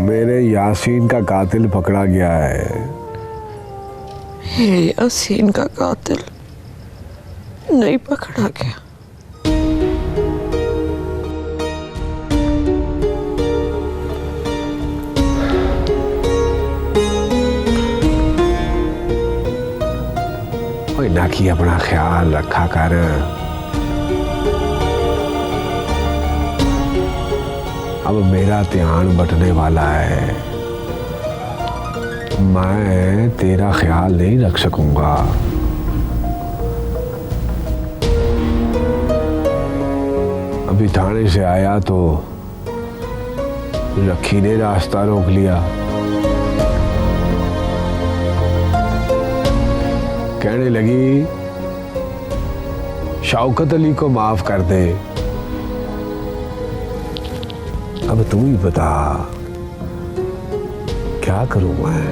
मेरे यासीन का कातिल पकड़ा गया है। यासीन का कातिल नहीं पकड़ा गया। ओए नाकी, अपना ख्याल रखा कर। अब मेरा ध्यान बटने वाला है, मैं तेरा ख्याल नहीं रख सकूंगा। अभी थाने से आया तो रखी ने रास्ता रोक लिया। कहने लगी शौकत अली को माफ कर दे। अब तू ही बता क्या करूं मैं।